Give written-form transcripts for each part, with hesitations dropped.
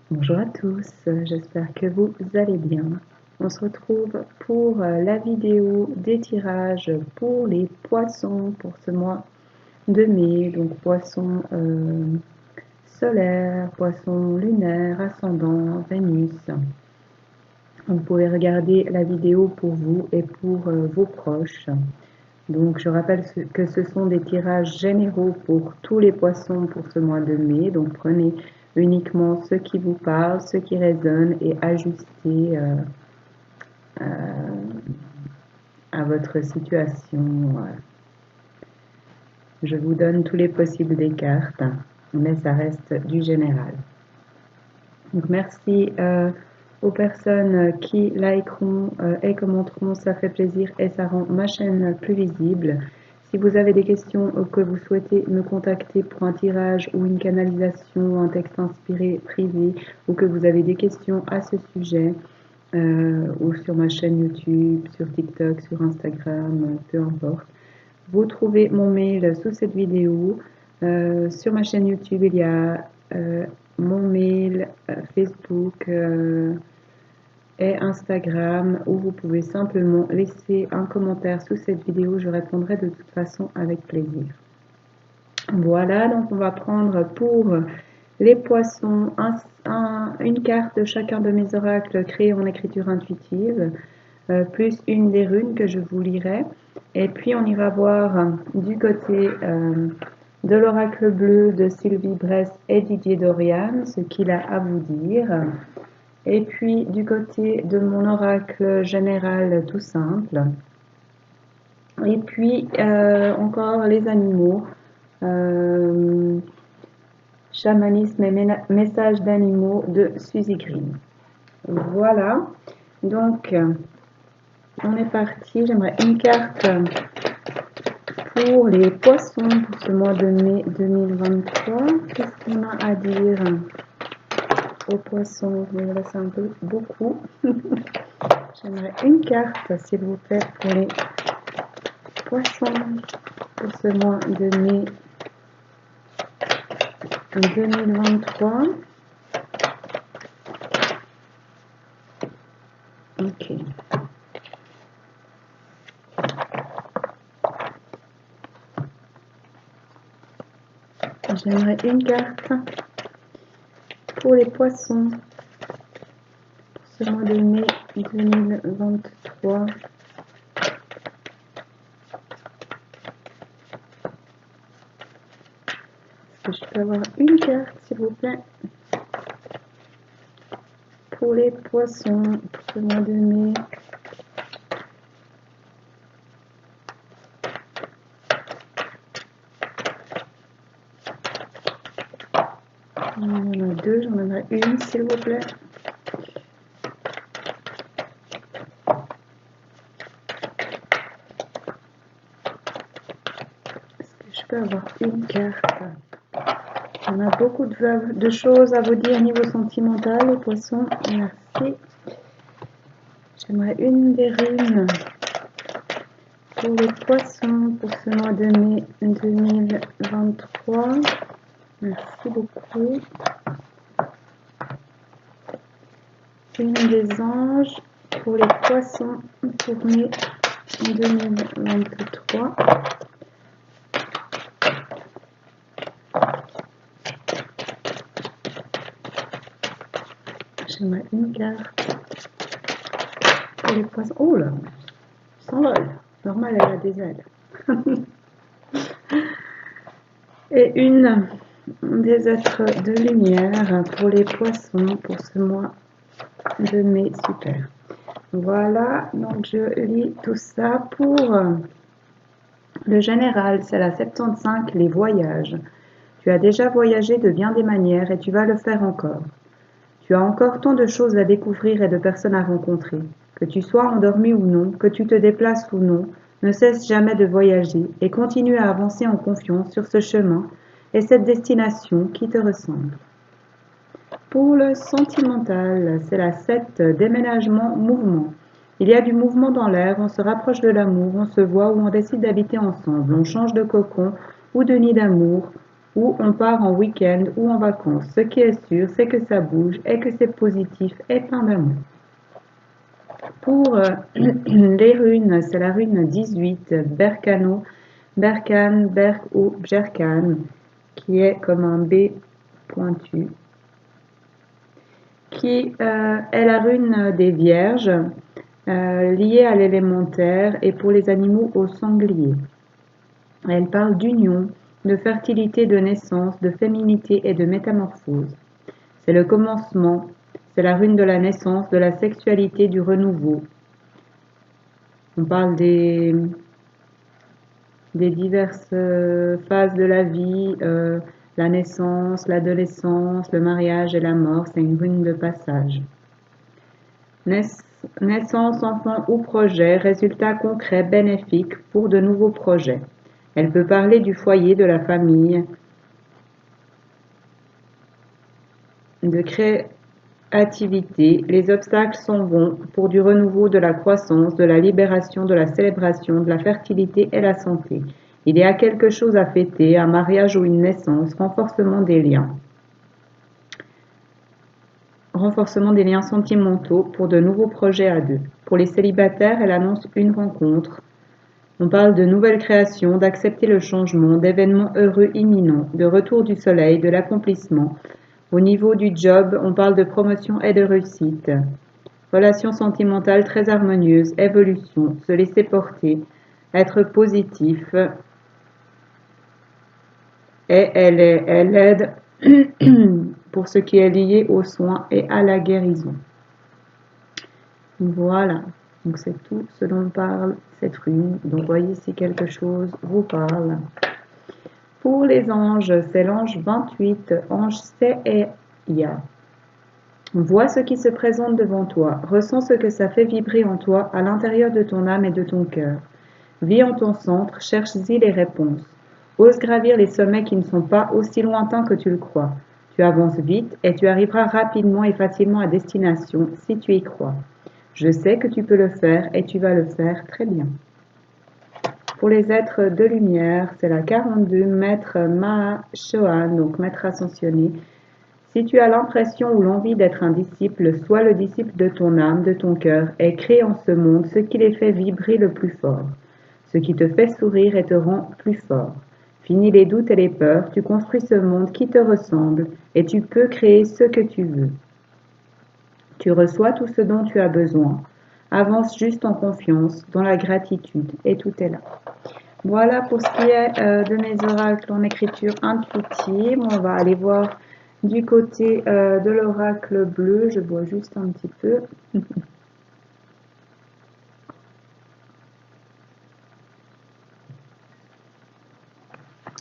Bonjour à tous, j'espère que vous allez bien. On se retrouve pour la vidéo des tirages pour les poissons pour ce mois de mai. Donc poissons solaires, poissons lunaires, ascendant, Vénus. Vous pouvez regarder la vidéo pour vous et pour vos proches. Donc je rappelle que ce sont des tirages généraux pour tous les poissons pour ce mois de mai. Donc prenez uniquement ce qui vous parle, ce qui résonne et ajustez à votre situation. Je vous donne tous les possibles des cartes, mais ça reste du général. Donc merci aux personnes qui likeront et commenteront, ça fait plaisir et ça rend ma chaîne plus visible. Si vous avez des questions ou que vous souhaitez me contacter pour un tirage ou une canalisation, un texte inspiré privé, ou que vous avez des questions à ce sujet, ou sur ma chaîne YouTube, sur TikTok, sur Instagram, peu importe, vous trouvez mon mail sous cette vidéo. Sur ma chaîne YouTube, il y a mon mail, Facebook et Instagram où vous pouvez simplement laisser un commentaire sous cette vidéo. Je répondrai de toute façon avec plaisir. Voilà, donc on va prendre pour les poissons une carte de chacun de mes oracles créés en écriture intuitive, plus une des runes que je vous lirai. Et puis on ira voir du côté de l'oracle bleu de Sylvie Bress et Didier Dorian ce qu'il a à vous dire. Et puis du côté de mon oracle général tout simple. Et puis encore les animaux. Chamanisme et messages d'animaux de Suzy Green. Voilà. Donc on est parti. J'aimerais une carte pour les poissons pour ce mois de mai 2023. Qu'est-ce qu'on a à dire aux poissons? Je vais laisser un peu beaucoup. J'aimerais une carte, s'il vous plaît, pour les poissons pour ce mois de mai 2023. Ok. J'aimerais une carte pour les poissons pour ce mois de mai 2023. Est-ce que je peux avoir une carte, s'il vous plaît, pour les poissons pour ce mois de mai? Il y en a deux, j'en aimerais une, s'il vous plaît. Est-ce que je peux avoir une carte? On a beaucoup de choses à vous dire niveau sentimental, les poissons. Merci. J'aimerais une des runes pour les poissons pour ce mois de mai 2023. Merci beaucoup. Une des anges pour les poissons pour mai 2023. J'aimerais une carte pour les poissons. Oh là, s'envole. Normal, elle a des ailes. Et une des êtres de lumière pour les poissons pour ce mois de mai. Super. Voilà, donc je lis tout ça pour le général. C'est la 75, les voyages. Tu as déjà voyagé de bien des manières et tu vas le faire encore. Tu as encore tant de choses à découvrir et de personnes à rencontrer. Que tu sois endormi ou non, que tu te déplaces ou non, ne cesse jamais de voyager et continue à avancer en confiance sur ce chemin et cette destination qui te ressemble. Pour le sentimental, c'est la 7, déménagement, mouvement. Il y a du mouvement dans l'air, on se rapproche de l'amour, on se voit ou on décide d'habiter ensemble, on change de cocon ou de nid d'amour ou on part en week-end ou en vacances. Ce qui est sûr, c'est que ça bouge et que c'est positif et plein d'amour. Pour les runes, c'est la rune 18, Berkano, Berkane, Berk ou Bjerkane, qui est comme un B pointu, qui est la rune des vierges, liée à l'élémentaire et pour les animaux au sanglier. Elle parle d'union, de fertilité, de naissance, de féminité et de métamorphose. C'est le commencement, c'est la rune de la naissance, de la sexualité, du renouveau. On parle des diverses phases de la vie, la naissance, l'adolescence, le mariage et la mort. C'est une rune de passage. Naissance, enfant ou projet, résultat concret, bénéfique pour de nouveaux projets. Elle peut parler du foyer, de la famille, de créativité. Les obstacles sont bons pour du renouveau, de la croissance, de la libération, de la célébration, de la fertilité et la santé. Il y a quelque chose à fêter, un mariage ou une naissance, renforcement des liens. Renforcement des liens sentimentaux pour de nouveaux projets à deux. Pour les célibataires, elle annonce une rencontre. On parle de nouvelles créations, d'accepter le changement, d'événements heureux imminents, de retour du soleil, de l'accomplissement. Au niveau du job, on parle de promotion et de réussite. Relations sentimentales très harmonieuses, évolution, se laisser porter, être positif. Et elle aide pour ce qui est lié aux soins et à la guérison. Voilà, donc c'est tout ce dont parle cette rune. Donc voyez si quelque chose vous parle. Pour les anges, c'est l'ange 28, ange Seeya. Vois ce qui se présente devant toi, ressens ce que ça fait vibrer en toi, à l'intérieur de ton âme et de ton cœur. Vis en ton centre, cherche-y les réponses. Ose gravir les sommets qui ne sont pas aussi lointains que tu le crois. Tu avances vite et tu arriveras rapidement et facilement à destination si tu y crois. Je sais que tu peux le faire et tu vas le faire très bien. Pour les êtres de lumière, c'est la 42, maître Mahashohan, donc maître ascensionné. Si tu as l'impression ou l'envie d'être un disciple, sois le disciple de ton âme, de ton cœur, et crée en ce monde ce qui les fait vibrer le plus fort, ce qui te fait sourire et te rend plus fort. Finis les doutes et les peurs, tu construis ce monde qui te ressemble, et tu peux créer ce que tu veux. Tu reçois tout ce dont tu as besoin. Avance juste en confiance, dans la gratitude, et tout est là. Voilà pour ce qui est de mes oracles en écriture intuitive. On va aller voir du côté de l'oracle bleu. Je bois juste un petit peu.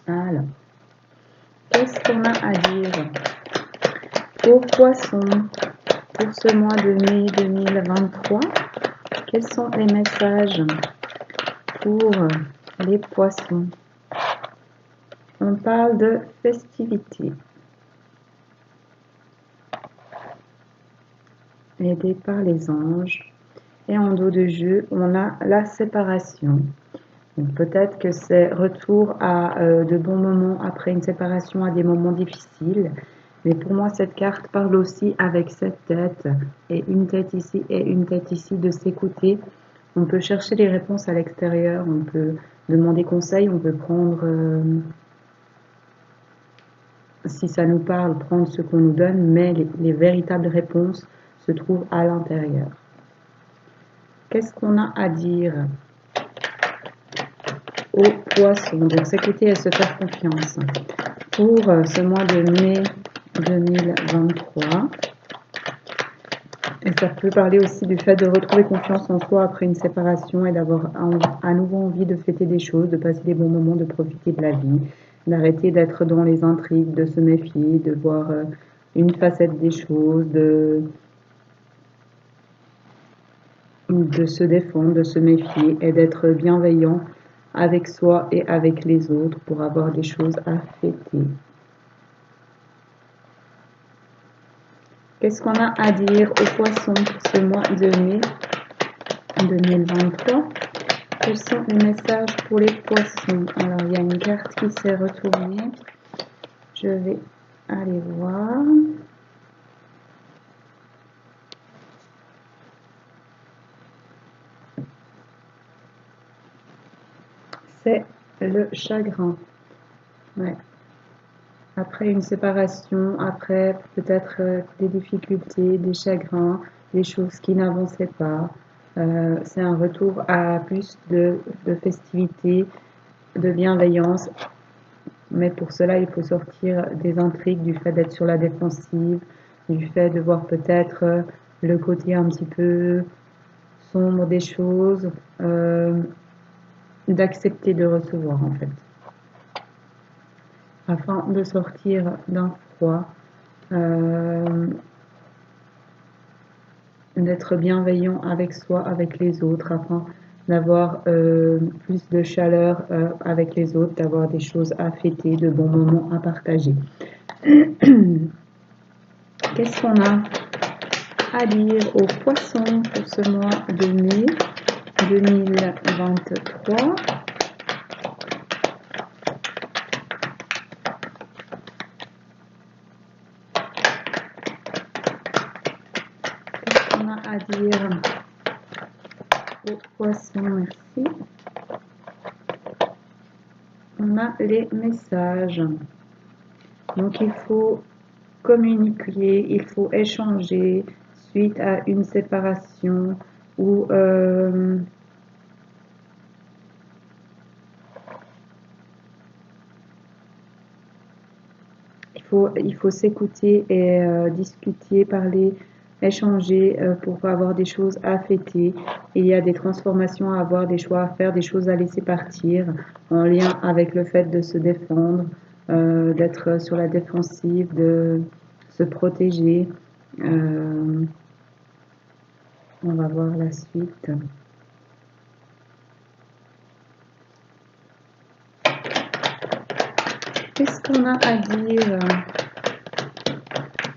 Alors, qu'est-ce qu'on a à dire pour Poisson pour ce mois de mai 2023? Quels sont les messages pour les Poissons? On parle de festivités. Aidé par les anges. Et en dos de jeu, on a la séparation. Peut-être que c'est retour à de bons moments après une séparation, à des moments difficiles. Mais pour moi, cette carte parle aussi avec cette tête et une tête ici et une tête ici de s'écouter. On peut chercher les réponses à l'extérieur, on peut demander conseil, on peut prendre, si ça nous parle, prendre ce qu'on nous donne, mais les véritables réponses se trouvent à l'intérieur. Qu'est-ce qu'on a à dire aux Poissons? Donc s'écouter et se faire confiance. Pour ce mois de mai 2023. Et ça peut parler aussi du fait de retrouver confiance en soi après une séparation et d'avoir à nouveau envie de fêter des choses, de passer des bons moments, de profiter de la vie, d'arrêter d'être dans les intrigues, de se méfier, de voir une facette des choses, de se défendre, de se méfier et d'être bienveillant avec soi et avec les autres pour avoir des choses à fêter. Qu'est-ce qu'on a à dire aux Poissons pour ce mois de mai 2023? Quels sont les messages pour les Poissons? Alors, il y a une carte qui s'est retournée. je vais aller voir. C'est le chagrin. Ouais. Après une séparation, après peut-être des difficultés, des chagrins, des choses qui n'avançaient pas. C'est un retour à plus de festivité, de bienveillance. Mais pour cela, il faut sortir des intrigues, du fait d'être sur la défensive, du fait de voir peut-être le côté un petit peu sombre des choses, d'accepter de recevoir en fait, afin de sortir d'un froid, d'être bienveillant avec soi, avec les autres, afin d'avoir plus de chaleur avec les autres, d'avoir des choses à fêter, de bons moments à partager. Qu'est-ce qu'on a à dire aux poissons pour ce mois de mai 2023? Qu'est-ce qu'on a à dire aux poissons? Merci. On a les messages. Donc il faut communiquer, il faut échanger suite à une séparation ou il faut s'écouter et discuter, parler, échanger pour avoir des choses à fêter. Il y a des transformations à avoir, des choix à faire, des choses à laisser partir en lien avec le fait de se défendre, d'être sur la défensive, de se protéger. On va voir la suite. Qu'est-ce qu'on a à dire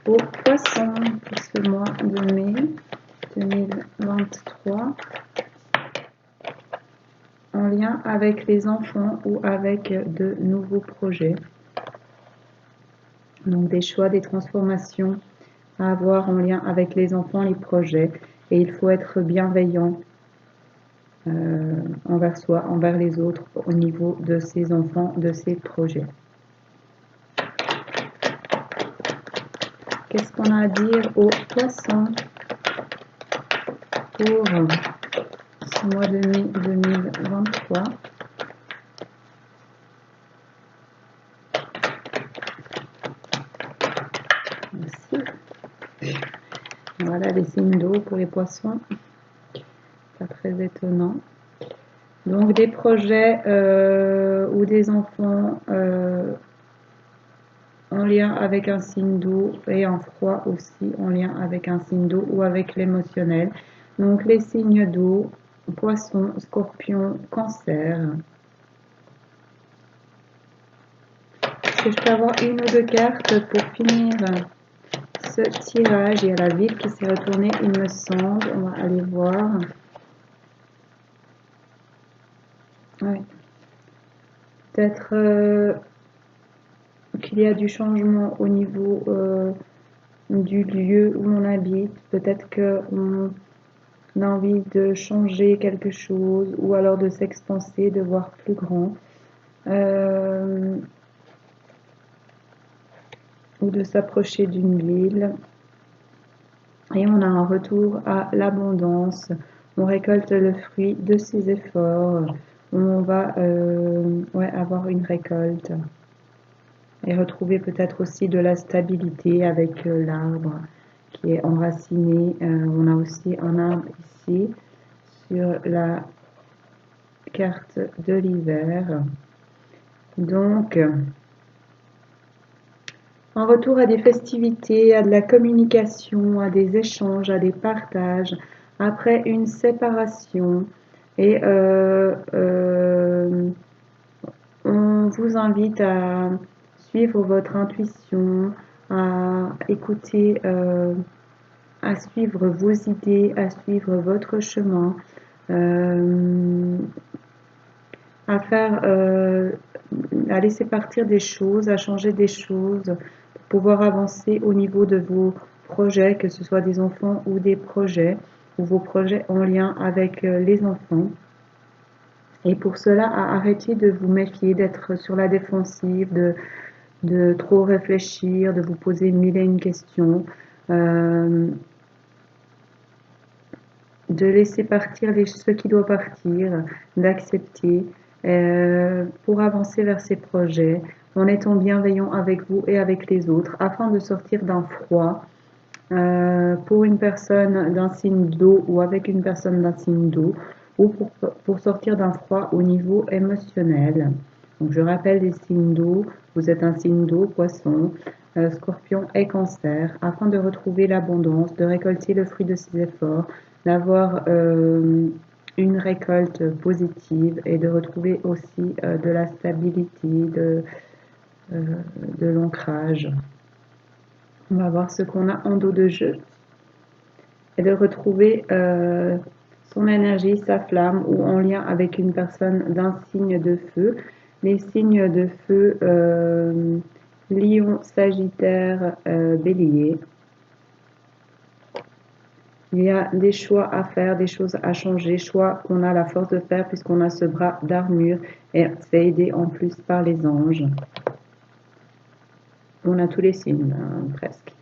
aux poissons pour ce mois de mai 2023 en lien avec les enfants ou avec de nouveaux projets? Donc des choix, des transformations à avoir en lien avec les enfants, les projets. Et il faut être bienveillant envers soi, envers les autres au niveau de ses enfants, de ses projets. Qu'est-ce qu'on a à dire aux poissons pour ce mois de mai 2023? Merci. Voilà les signes d'eau pour les poissons. Pas très étonnant. Donc des projets ou des enfants en lien avec un signe d'eau et un froid aussi en lien avec un signe d'eau ou avec l'émotionnel. Donc les signes d'eau, poisson, scorpion, cancer. Est-ce que je peux avoir une ou deux cartes pour finir ce tirage? Il y a la ville qui s'est retournée, il me semble. On va aller voir. Oui. Peut-être qu'il y a du changement au niveau du lieu où on habite. Peut-être qu'on a envie de changer quelque chose ou alors de s'expanser, de voir plus grand. Ou de s'approcher d'une ville. Et on a un retour à l'abondance. On récolte le fruit de ses efforts. On va avoir une récolte. Et retrouver peut-être aussi de la stabilité avec l'arbre qui est enraciné. On a aussi un arbre ici sur la carte de l'hiver. Donc, un retour à des festivités, à de la communication, à des échanges, à des partages, après une séparation. Et on vous invite à suivre votre intuition, à écouter, à suivre vos idées, à suivre votre chemin, à faire, à laisser partir des choses, à changer des choses, pour pouvoir avancer au niveau de vos projets, que ce soit des enfants ou des projets, ou vos projets en lien avec les enfants. Et pour cela, arrêtez de vous méfier, d'être sur la défensive, de trop réfléchir, de vous poser mille et une questions, de laisser partir ce qui doit partir, d'accepter pour avancer vers ces projets en étant bienveillant avec vous et avec les autres afin de sortir d'un froid pour une personne d'un signe d'eau ou avec une personne d'un signe d'eau ou pour sortir d'un froid au niveau émotionnel. Donc je rappelle les signes d'eau, vous êtes un signe d'eau, poisson, scorpion et cancer, afin de retrouver l'abondance, de récolter le fruit de ses efforts, d'avoir une récolte positive et de retrouver aussi de la stabilité, de l'ancrage. On va voir ce qu'on a en dos de jeu et de retrouver son énergie, sa flamme ou en lien avec une personne d'un signe de feu. Les signes de feu, Lion, Sagittaire, Bélier. Il y a des choix à faire, des choses à changer, choix qu'on a la force de faire puisqu'on a ce bras d'armure et c'est aidé en plus par les anges. On a tous les signes, presque.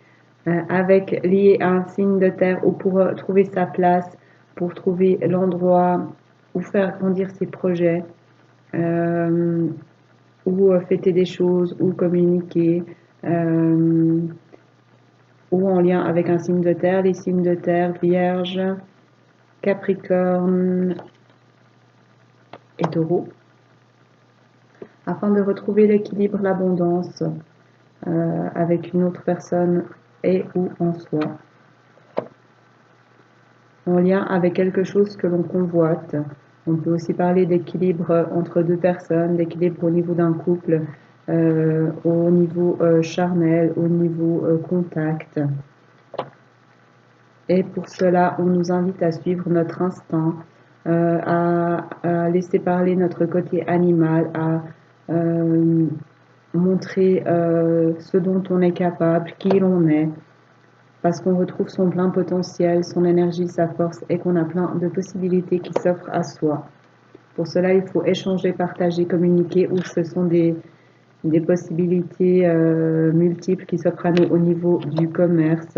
Avec lié à un signe de terre ou pour trouver sa place, pour trouver l'endroit où faire grandir ses projets, ou fêter des choses, ou communiquer, ou en lien avec un signe de terre, les signes de terre, Vierge, Capricorne et Taureau, afin de retrouver l'équilibre, l'abondance avec une autre personne et ou en soi, en lien avec quelque chose que l'on convoite. On peut aussi parler d'équilibre entre deux personnes, d'équilibre au niveau d'un couple, au niveau charnel, au niveau contact. Et pour cela, on nous invite à suivre notre instinct, à laisser parler notre côté animal, à montrer ce dont on est capable, qui l'on est, parce qu'on retrouve son plein potentiel, son énergie, sa force et qu'on a plein de possibilités qui s'offrent à soi. Pour cela, il faut échanger, partager, communiquer, où ce sont des possibilités multiples qui s'offrent à nous au niveau du commerce.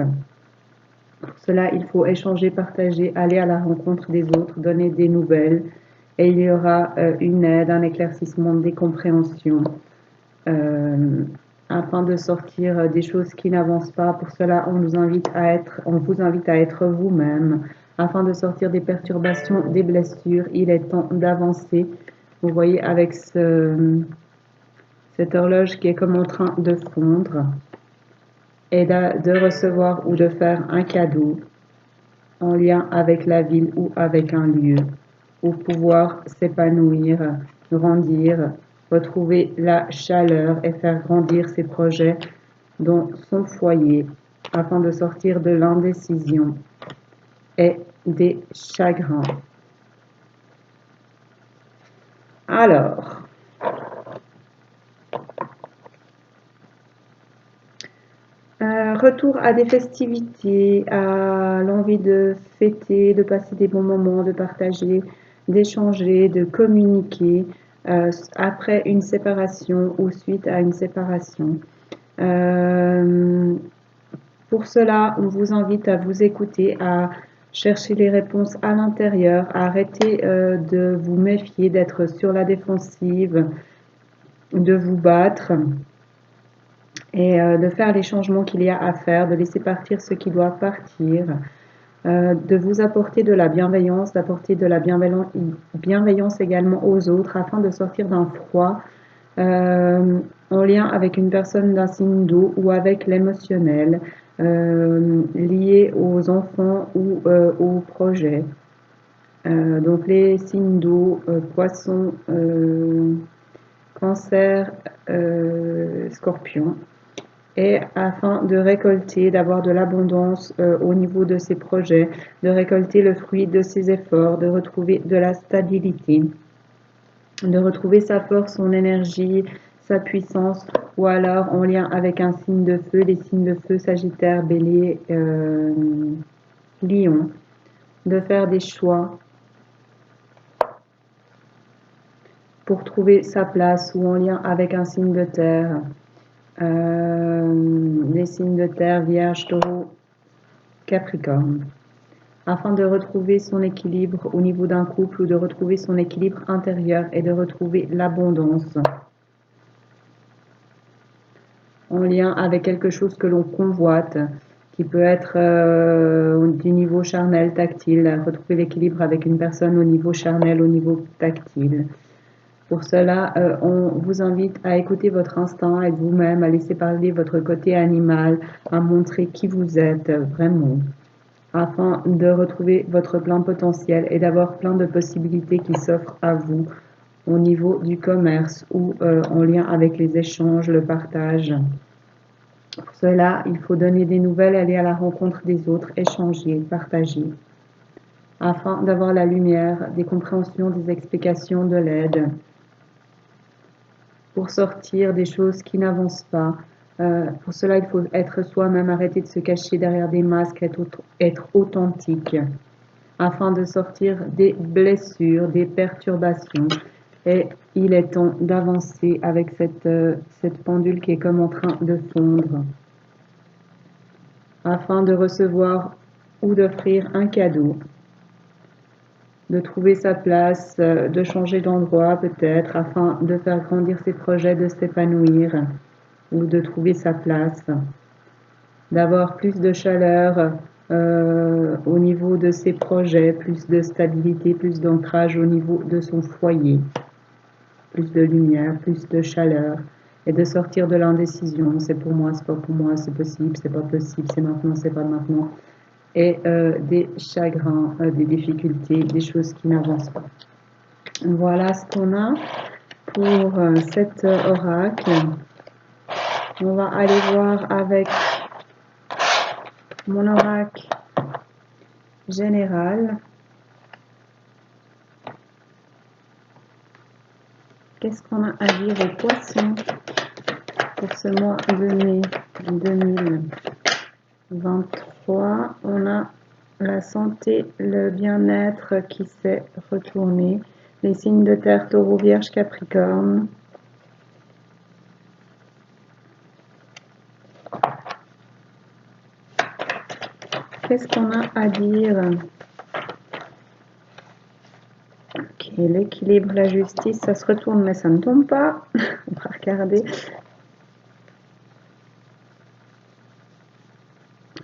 Pour cela, il faut échanger, partager, aller à la rencontre des autres, donner des nouvelles et il y aura une aide, un éclaircissement, des compréhensions afin de sortir des choses qui n'avancent pas. Pour cela, on vous invite à être vous-même afin de sortir des perturbations, des blessures. Il est temps d'avancer. Vous voyez avec cette horloge qui est comme en train de fondre et de recevoir ou de faire un cadeau en lien avec la ville ou avec un lieu pour pouvoir s'épanouir, grandir, retrouver la chaleur et faire grandir ses projets dans son foyer afin de sortir de l'indécision et des chagrins. Alors, retour à des festivités, à l'envie de fêter, de passer des bons moments, de partager, d'échanger, de communiquer après une séparation ou suite à une séparation. Pour cela, on vous invite à vous écouter, à chercher les réponses à l'intérieur, à arrêter de vous méfier, d'être sur la défensive, de vous battre et de faire les changements qu'il y a à faire, de laisser partir ce qui doit partir, de vous apporter de la bienveillance, d'apporter de la bienveillance également aux autres afin de sortir d'un froid en lien avec une personne d'un signe d'eau ou avec l'émotionnel, lié aux enfants ou aux projets. Donc les signes d'eau, poisson, cancer, scorpion. Et afin de récolter, d'avoir de l'abondance au niveau de ses projets, de récolter le fruit de ses efforts, de retrouver de la stabilité. de retrouver sa force, son énergie, sa puissance, ou alors en lien avec un signe de feu, les signes de feu, Sagittaire, Bélier, Lion, de faire des choix pour trouver sa place, ou en lien avec un signe de terre, les signes de terre, Vierge, Taureau, Capricorne, afin de retrouver son équilibre au niveau d'un couple, ou de retrouver son équilibre intérieur et de retrouver l'abondance en lien avec quelque chose que l'on convoite, qui peut être du niveau charnel, tactile, retrouver l'équilibre avec une personne au niveau charnel, au niveau tactile. Pour cela, on vous invite à écouter votre instinct, à être vous-même, à laisser parler votre côté animal, à montrer qui vous êtes vraiment, afin de retrouver votre plein potentiel et d'avoir plein de possibilités qui s'offrent à vous au niveau du commerce ou en lien avec les échanges, le partage. Pour cela, il faut donner des nouvelles, aller à la rencontre des autres, échanger, partager, afin d'avoir la lumière, des compréhensions, des explications, de l'aide, pour sortir des choses qui n'avancent pas. Pour cela, il faut être soi-même, arrêter de se cacher derrière des masques, être authentique, afin de sortir des blessures, des perturbations. Et il est temps d'avancer avec cette pendule qui est comme en train de fondre, afin de recevoir ou d'offrir un cadeau, de trouver sa place, de changer d'endroit peut-être, afin de faire grandir ses projets, de s'épanouir, ou de trouver sa place, d'avoir plus de chaleur au niveau de ses projets, plus de stabilité, plus d'ancrage au niveau de son foyer, plus de lumière, plus de chaleur, et de sortir de l'indécision. C'est pour moi, c'est pas pour moi, c'est possible, c'est pas possible, c'est maintenant, c'est pas maintenant, et des chagrins, des difficultés, des choses qui n'avancent pas. Voilà ce qu'on a pour cet oracle. On va aller voir avec mon oracle général. Qu'est-ce qu'on a à dire aux poissons pour ce mois de mai 2023? On a la santé, le bien-être qui s'est retourné. Les signes de terre, Taureau, Vierge, Capricorne. Qu'est-ce qu'on a à dire? Ok, l'équilibre, la justice, ça se retourne mais ça ne tombe pas. On va regarder.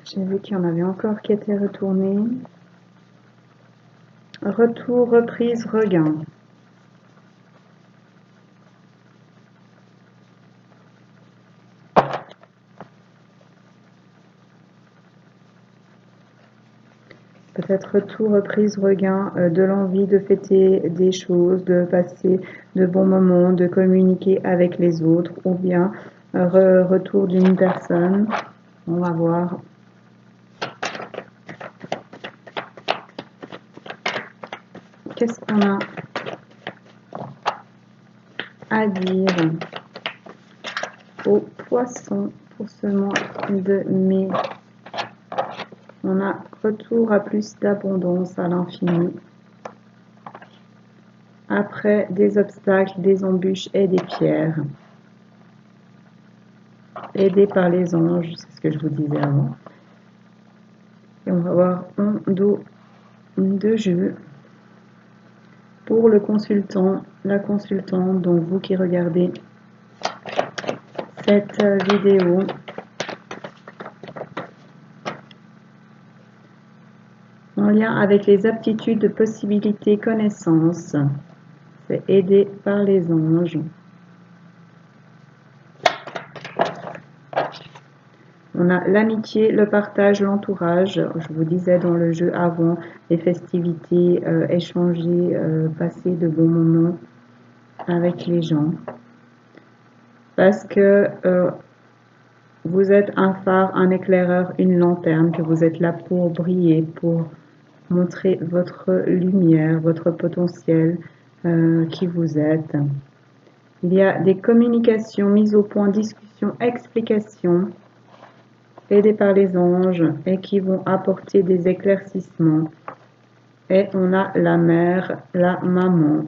J'ai vu qu'il y en avait encore qui étaient retournés. Retour, reprise, regain. Peut-être retour, reprise, regain, de l'envie de fêter des choses, de passer de bons moments, de communiquer avec les autres, ou bien retour d'une personne. On va voir. Qu'est-ce qu'on a à dire aux poissons pour ce mois de mai? On a retour à plus d'abondance, à l'infini. Après des obstacles, des embûches et des pierres. Aidé par les anges, c'est ce que je vous disais avant. Et on va voir un dos de jeu pour le consultant, la consultante, donc vous qui regardez cette vidéo. En lien avec les aptitudes, possibilités, connaissances. C'est aidé par les anges. On a l'amitié, le partage, l'entourage. Je vous disais dans le jeu avant, les festivités, échanger, passer de bons moments avec les gens. Parce que vous êtes un phare, un éclaireur, une lanterne, que vous êtes là pour briller, pour montrer votre lumière, votre potentiel, qui vous êtes. Il y a des communications, mises au point, discussions, explications, aidées par les anges et qui vont apporter des éclaircissements. Et on a la mère, la maman.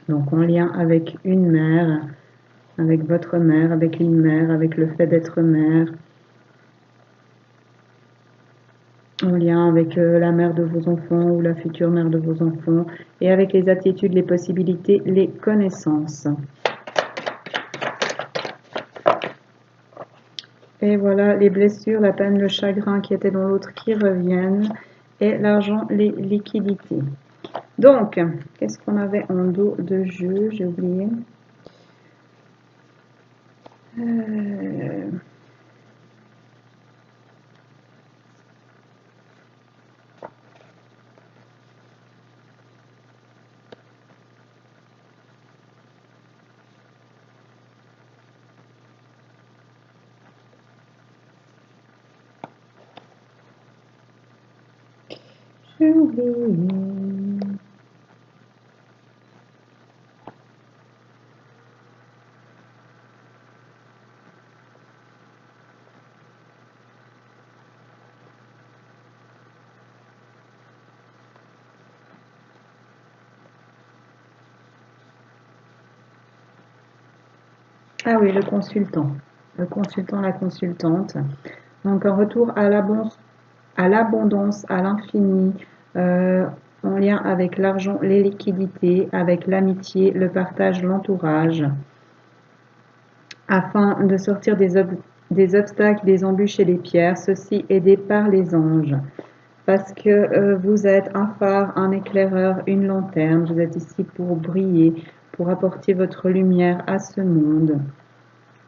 Donc en lien avec une mère, avec votre mère, avec une mère, avec le fait d'être mère. En lien avec la mère de vos enfants ou la future mère de vos enfants. Et avec les attitudes, les possibilités, les connaissances. Et voilà, les blessures, la peine, le chagrin qui était dans l'autre qui reviennent. Et l'argent, les liquidités. Donc, qu'est-ce qu'on avait en dos de jeu? J'ai oublié. J'ai oublié. Ah oui, le consultant, la consultante. Donc un retour à l'abondance, à l'infini, en lien avec l'argent, les liquidités, avec l'amitié, le partage, l'entourage, afin de sortir des obstacles, des embûches et des pierres, ceci aidé par les anges. Parce que vous êtes un phare, un éclaireur, une lanterne, vous êtes ici pour briller, pour apporter votre lumière à ce monde.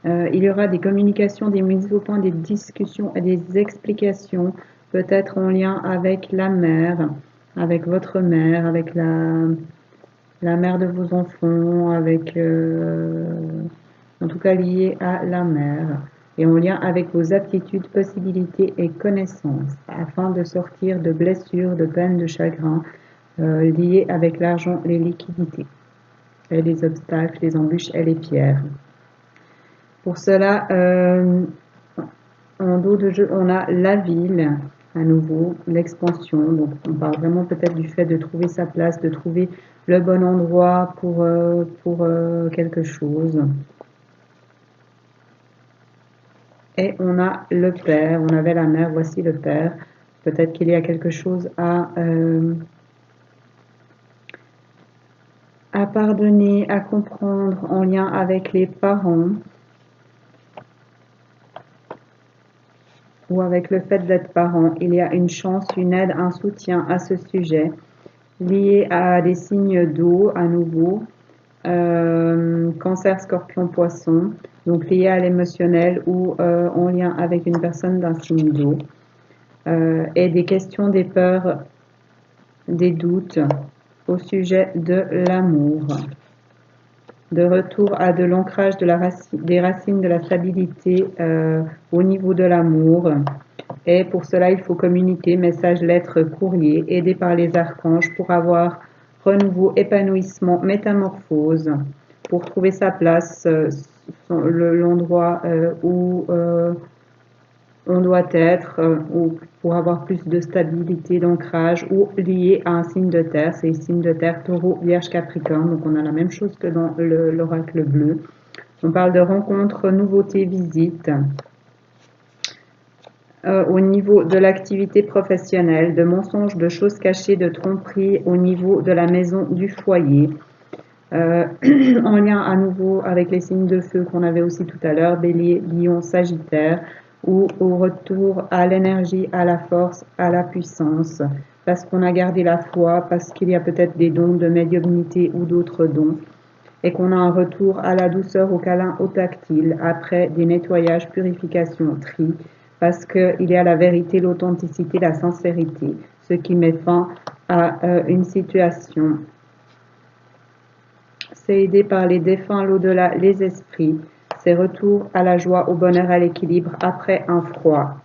Il y aura des communications, des mises au point, des discussions et des explications, peut-être en lien avec la mère, avec votre mère, avec la mère de vos enfants, avec, en tout cas lié à la mère, et en lien avec vos aptitudes, possibilités et connaissances, afin de sortir de blessures, de peines, de chagrins, liés avec l'argent, les liquidités, et les obstacles, les embûches et les pierres. Pour cela, en dos de jeu, on a la ville, à nouveau, l'expansion. Donc, on parle vraiment peut-être du fait de trouver sa place, de trouver le bon endroit pour quelque chose. Et on a le père, on avait la mère, voici le père. Peut-être qu'il y a quelque chose à pardonner, à comprendre en lien avec les parents. Ou avec le fait d'être parent, il y a une chance, une aide, un soutien à ce sujet, lié à des signes d'eau à nouveau, cancer, scorpion, poisson, donc lié à l'émotionnel ou en lien avec une personne d'un signe d'eau, et des questions, des peurs, des doutes au sujet de l'amour. De retour à de l'ancrage des racines de la stabilité au niveau de l'amour. Et pour cela, il faut communiquer, message, lettre, courrier, aidé par les archanges pour avoir renouveau, épanouissement, métamorphose, pour trouver sa place, l'endroit où on doit être, ou pour avoir plus de stabilité, d'ancrage, ou lié à un signe de terre. C'est le signe de terre Taureau, Vierge, Capricorne. Donc on a la même chose que dans l'oracle bleu. On parle de rencontres, nouveautés, visites. Au niveau de l'activité professionnelle, de mensonges, de choses cachées, de tromperies au niveau de la maison, du foyer. En lien à nouveau avec les signes de feu qu'on avait aussi tout à l'heure, Bélier, Lion, Sagittaire, ou au retour à l'énergie, à la force, à la puissance, parce qu'on a gardé la foi, parce qu'il y a peut-être des dons de médiumnité ou d'autres dons, et qu'on a un retour à la douceur, au câlin, au tactile, après des nettoyages, purifications, tri, parce qu'il y a la vérité, l'authenticité, la sincérité, ce qui met fin à une situation. C'est aidé par les défunts, l'au-delà, les esprits. C'est retour à la joie, au bonheur, à l'équilibre après un froid.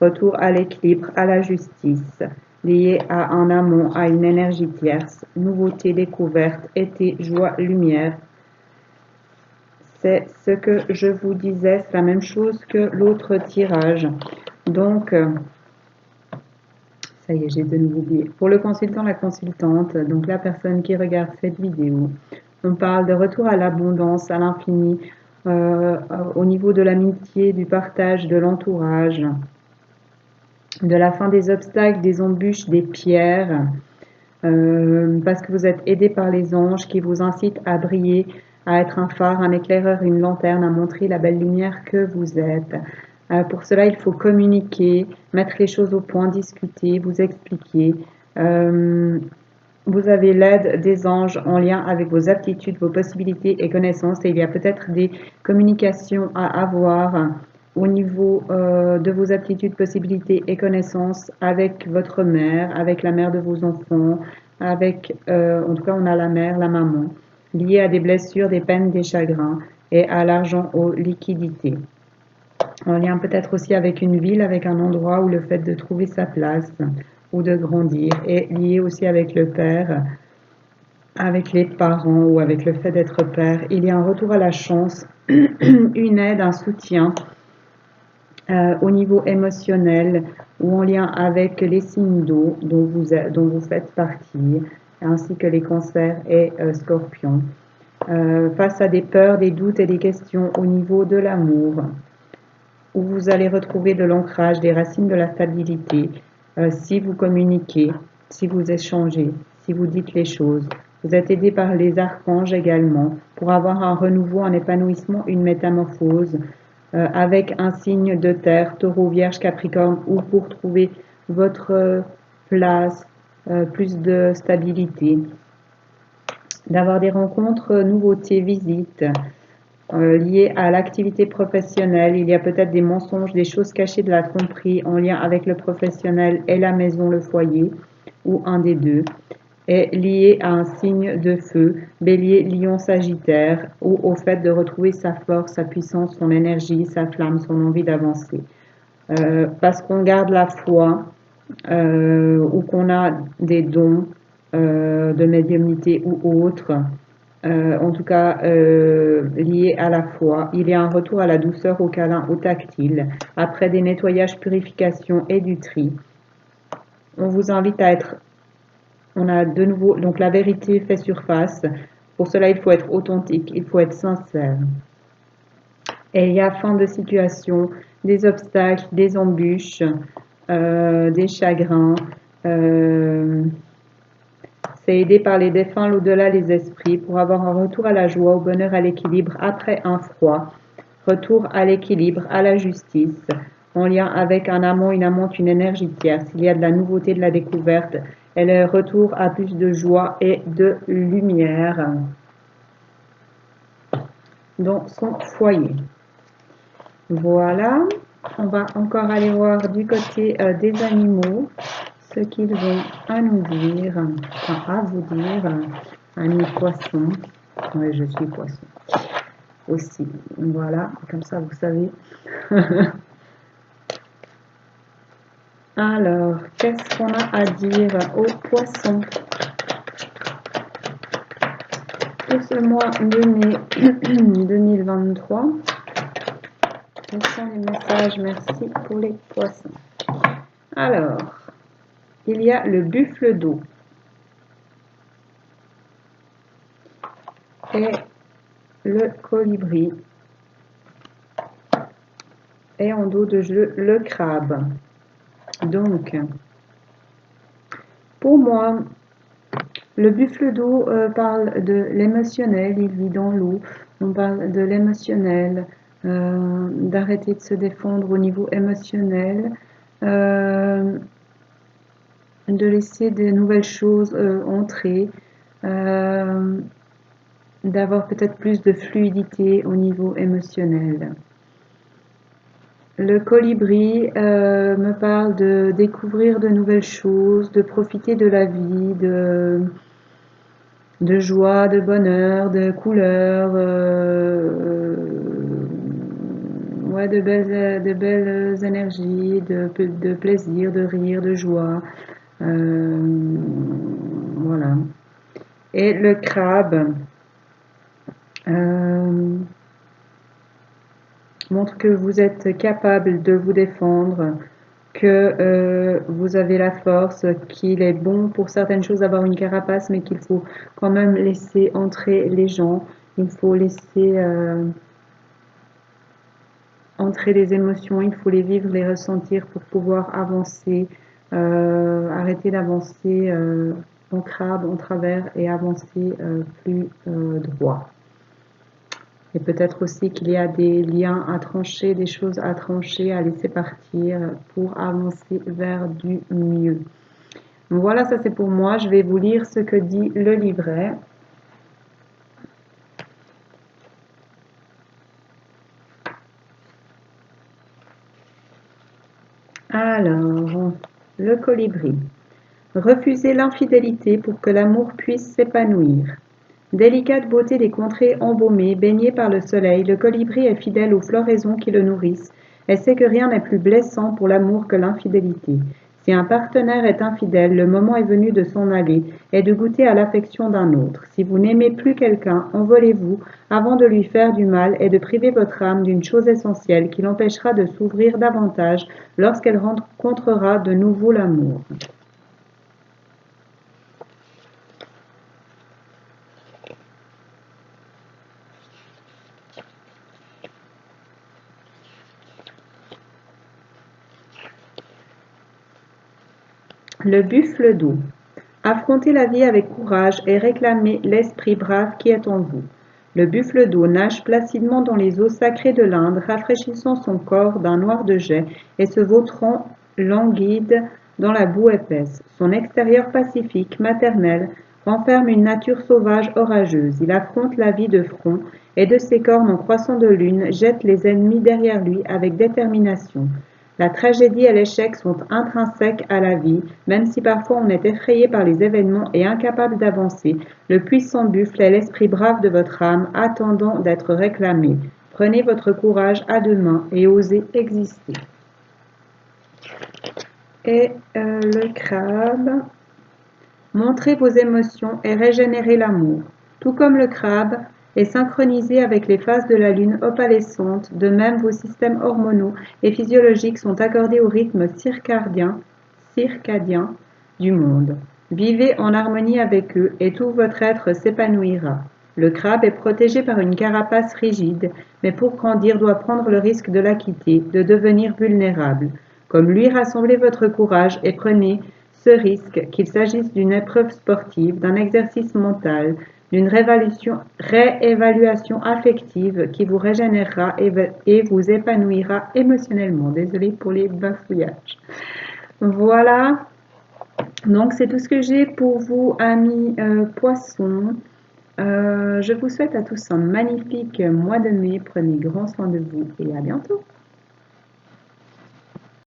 Retour à l'équilibre, à la justice. lié à un amont, à une énergie tierce, nouveauté, découverte, été, joie, lumière. C'est ce que je vous disais, c'est la même chose que l'autre tirage. Donc, ça y est, j'ai de nouveau oublié. Pour le consultant, la consultante, donc la personne qui regarde cette vidéo, on parle de retour à l'abondance, à l'infini, au niveau de l'amitié, du partage, de l'entourage, de la fin des obstacles, des embûches, des pierres, parce que vous êtes aidé par les anges qui vous incitent à briller, à être un phare, un éclaireur, une lanterne, à montrer la belle lumière que vous êtes. Pour cela, il faut communiquer, mettre les choses au point, discuter, vous expliquer. Vous avez l'aide des anges en lien avec vos aptitudes, vos possibilités et connaissances. Et il y a peut-être des communications à avoir au niveau de vos aptitudes, possibilités et connaissances avec votre mère, avec la mère de vos enfants, avec, en tout cas, on a la mère, la maman, liées à des blessures, des peines, des chagrins et à l'argent, aux liquidités. En lien peut-être aussi avec une ville, avec un endroit où le fait de trouver sa place ou de grandir est lié aussi avec le père, avec les parents ou avec le fait d'être père. Il y a un retour à la chance, une aide, un soutien au niveau émotionnel ou en lien avec les signes d'eau dont vous faites partie, ainsi que les cancers et scorpions. Face à des peurs, des doutes et des questions au niveau de l'amour, où vous allez retrouver de l'ancrage, des racines de la stabilité, si vous communiquez, si vous échangez, si vous dites les choses. Vous êtes aidé par les archanges également pour avoir un renouveau, un épanouissement, une métamorphose avec un signe de terre, taureau, vierge, capricorne, ou pour trouver votre place, plus de stabilité, d'avoir des rencontres, nouveautés, visites, liées à l'activité professionnelle. Il y a peut-être des mensonges, des choses cachées, de la tromperie en lien avec le professionnel et la maison, le foyer, ou un des deux, est lié à un signe de feu, bélier, lion, sagittaire, ou au fait de retrouver sa force, sa puissance, son énergie, sa flamme, son envie d'avancer. Parce qu'on garde la foi, ou qu'on a des dons de médiumnité ou autres, en tout cas lié à la foi. Il y a un retour à la douceur, au câlin, au tactile. Après des nettoyages, purifications et du tri, on vous invite à être, on a de nouveau, donc la vérité fait surface. Pour cela, il faut être authentique, il faut être sincère. Et il y a fin de situation, des obstacles, des embûches, des chagrins. C'est aidé par les défunts, l'au-delà, les esprits, pour avoir un retour à la joie, au bonheur, à l'équilibre, après un froid. Retour à l'équilibre, à la justice, en lien avec un amant, une amante, une énergie tierce. Il y a de la nouveauté, de la découverte, et le retour à plus de joie et de lumière dans son foyer. Voilà, on va encore aller voir du côté des animaux ce qu'ils ont à nous dire, enfin à vous dire, amis poissons. Oui, je suis poisson aussi. Voilà, comme ça vous savez. Alors, qu'est-ce qu'on a à dire aux poissons pour ce mois de mai 2023? Quels sont les messages? Merci pour les poissons. Alors, il y a le buffle d'eau et le colibri et en dos de jeu le crabe. Donc, pour moi, le buffle d'eau parle de l'émotionnel, il vit dans l'eau, on parle de l'émotionnel, d'arrêter de se défendre au niveau émotionnel, de laisser de nouvelles choses entrer, d'avoir peut-être plus de fluidité au niveau émotionnel. Le colibri me parle de découvrir de nouvelles choses, de profiter de la vie, de joie, de bonheur, de couleurs, ouais, de belles énergies, de plaisir, de rire, de joie, Voilà. Et le crabe montre que vous êtes capable de vous défendre, que vous avez la force, qu'il est bon pour certaines choses d'avoir une carapace, mais qu'il faut quand même laisser entrer les gens. Il faut laisser entrer les émotions, il faut les vivre, les ressentir pour pouvoir avancer, arrêter d'avancer en crabe, en travers et avancer plus droit. Et peut-être aussi qu'il y a des liens à trancher, des choses à trancher, à laisser partir pour avancer vers du mieux. Donc voilà, ça c'est pour moi. Je vais vous lire ce que dit le livret. Alors, le colibri. Refusez l'infidélité pour que l'amour puisse s'épanouir. Délicate beauté des contrées embaumées, baignées par le soleil, le colibri est fidèle aux floraisons qui le nourrissent et sait que rien n'est plus blessant pour l'amour que l'infidélité. Si un partenaire est infidèle, le moment est venu de s'en aller et de goûter à l'affection d'un autre. Si vous n'aimez plus quelqu'un, envolez-vous avant de lui faire du mal et de priver votre âme d'une chose essentielle qui l'empêchera de s'ouvrir davantage lorsqu'elle rencontrera de nouveau l'amour. Le buffle d'eau. Affrontez la vie avec courage et réclamez l'esprit brave qui est en vous. Le buffle d'eau nage placidement dans les eaux sacrées de l'Inde, rafraîchissant son corps d'un noir de jet et se vautrant languide dans la boue épaisse. Son extérieur pacifique, maternel, renferme une nature sauvage orageuse. Il affronte la vie de front et de ses cornes en croissant de lune jette les ennemis derrière lui avec détermination. La tragédie et l'échec sont intrinsèques à la vie, même si parfois on est effrayé par les événements et incapable d'avancer. Le puissant buffle est l'esprit brave de votre âme, attendant d'être réclamé. Prenez votre courage à deux mains et osez exister. Et le crabe. Montrez vos émotions et régénérez l'amour. Tout comme le crabe est synchronisé avec les phases de la lune opalescente, de même vos systèmes hormonaux et physiologiques sont accordés au rythme circadien du monde. Vivez en harmonie avec eux et tout votre être s'épanouira. Le crabe est protégé par une carapace rigide, mais pour grandir doit prendre le risque de la quitter, de devenir vulnérable. Comme lui, rassemblez votre courage et prenez ce risque, qu'il s'agisse d'une épreuve sportive, d'un exercice mental, d'une réévaluation affective qui vous régénérera et vous épanouira émotionnellement. Désolée pour les bafouillages. Voilà, donc c'est tout ce que j'ai pour vous, amis poissons. Je vous souhaite à tous un magnifique mois de mai. Prenez grand soin de vous et à bientôt.